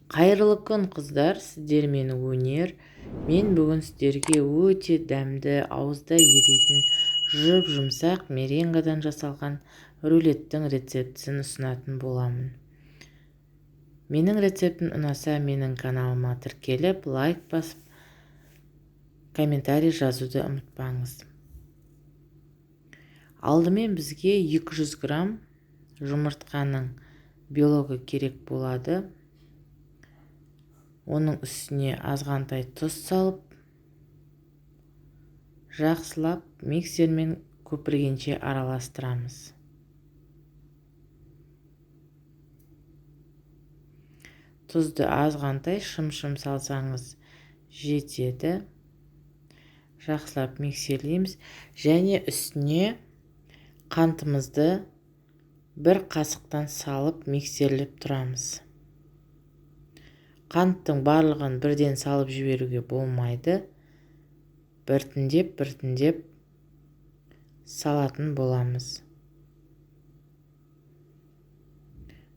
Қайырлы күн қыздар, сіздермен өнер. Мен бүгін сіздерге өте дәмді, ауызда еритін жұмсақ меренгадан жасалған рулеттің рецептісін ұсынатын боламын. Менің рецептім ұнаса, менің каналыма тіркеліп, лайк басып, комментарий жазуды ұмытпаңыз. Алдымен бізге 200 грамм жұмыртқаның белогы керек болады. Оның үстіне азғантай тұз салып, жақсылап миксермен көпіргенше араластырамыз. Тұзды азғантай шым-шым салсаңыз жетеді. Жақсылап миксерлейміз және үстіне қантымызды бір қасықтан салып миксерлеп тұрамыз. Қанттың барлығын бірден салып жіберуге болмайды. Біртіндеп салатын боламыз.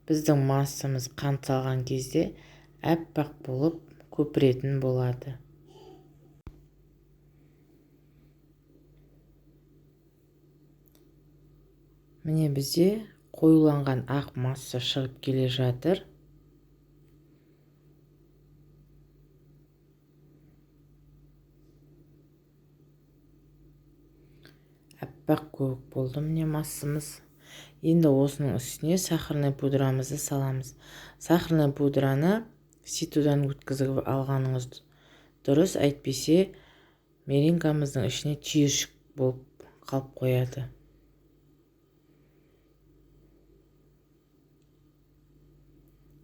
Біздің массамыз қант салған кезде әппақ болып көпіретін болады. Міне бізде қоюланған ақ масса шығып келе жатыр. Әппақ көк болды міне массамыз. Енді осының үстіне сахарный пудрамызды саламыз. Сахарный пудраны ситудан өткізіп алғаныңыз дұрыс, әйтпесе меренгамыздың ішіне түйіршік болып қалып қояды.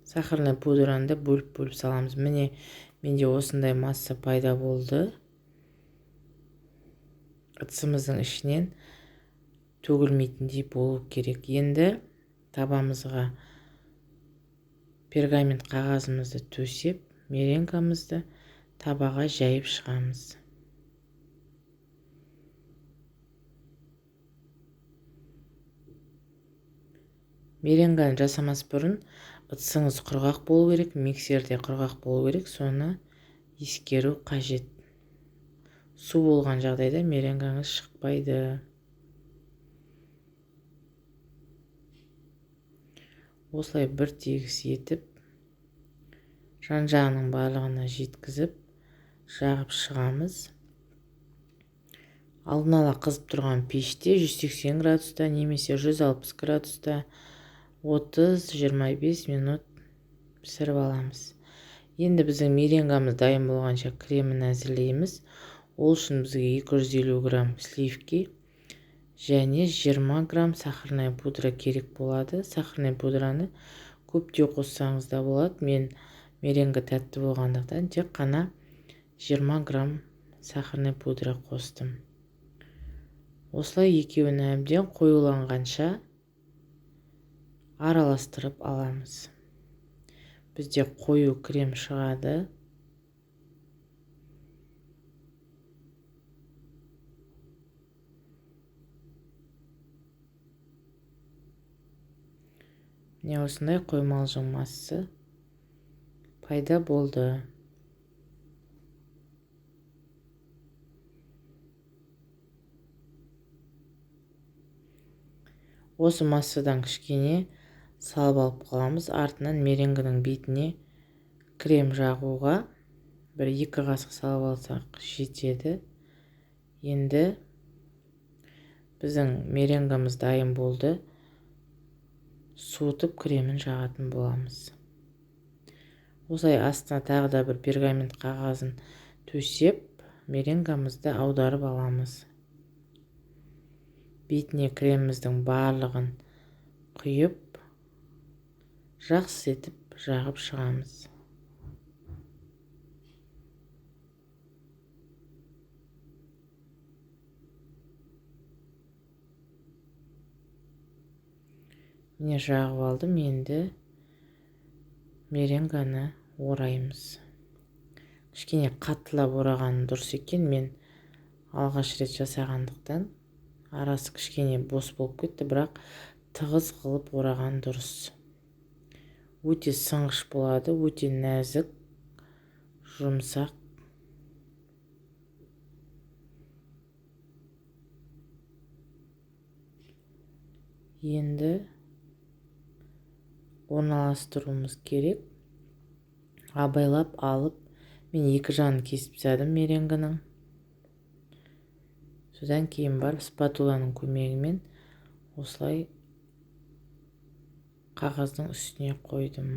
Сахарный пудраны бөліп саламыз. Міне менде осындай масса пайда болды. Ыдысымыздың ішінен төгілмейтіндей болу керек. Енді табамызға пергамент қағазымызды төсеп, меренгамызды табаға жайып шығамыз. Меренганы жасамас бұрын ыдысыңыз құрғақ болу керек, миксерде құрғақ болу керек, соны ескеру қажет. Су болған жағдайда меренгаңыз шықпайды. Осылай бір тегіс етіп, жан-жағының барлығына жеткізіп, жағып шығамыз. Алдын ала қызып тұрған пеште 180 градуста немесе 160 градуста 30-25 минут пісіріп аламыз. Енді біздің меренгамыз дайын болғанша кремін әзірлейміз. Ол үшін бізге 250 грамм сливки және 20 грамм сахарная пудра керек болады. Сахарная пудраны көптеу қоссаңыз да болады. Мен меренга тәтті болғандықтан тек қана 20 грамм сахарная пудра қостым. Осылай екеуін әбден қоюланғанша араластырып аламыз. Бізде қою крем шығады. Міне осындай қоймалжың масса пайда болды. Осы массадан кішкене салып алып қаламыз. Артынан меренгінің бетіне крем жағуға 1-2 қасық салып алсақ жетеді. Енді біздің меренгамыз дайын болды. Суытып кремін жағатын боламыз. Осылай астына тағы да бір пергамент қағазын төсеп, меренгамызды аударып аламыз. Бетіне креміміздің барлығын құйып, жақсы етіп жағып шығамыз. Міне жағып алдым, енді меренганы ораймыз. Кішкене қаттылап ораған дұрыс екен, мен алғаш рет жасағандықтан арасы кішкене бос болып кетті, бірақ тығыз қылып ораған дұрыс. өте сынғыш болады, өте нәзік, жұмсақ. Енді орналастыруымыз керек. Абайлап алып, мен екі жағын кесіп тастадым меренгінің. Содан кейін барып спатуланың көмегімен осылай қағаздың үстіне қойдым.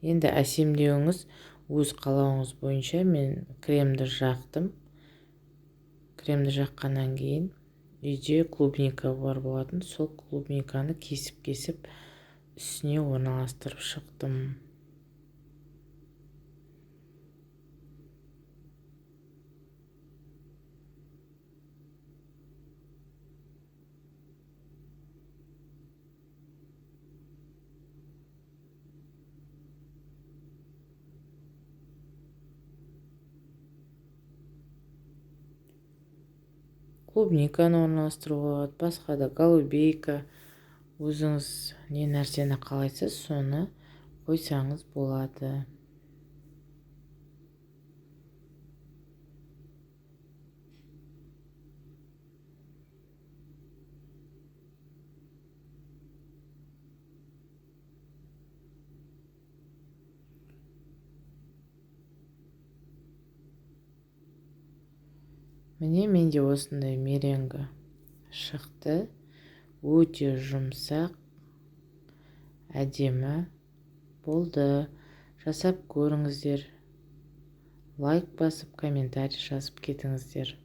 Енді әсемдеуіңіз өз қалауыңыз бойынша. Мен кремді жақтым. Кремді жаққаннан кейін үйде клубника бар болатын. Сол клубниканы кесіп үстіне орналастырып шықтым. Клубниканы орналастыруға болады, басқа да голубейка, өзіңіз не нәрсені қалайсыз, соны қойсаңыз болады. Міне, менде осындай меренгі шықты. Өте жұмсақ, әдемі болды. Жасап көріңіздер. Лайк басып, комментарий жазып кетіңіздер.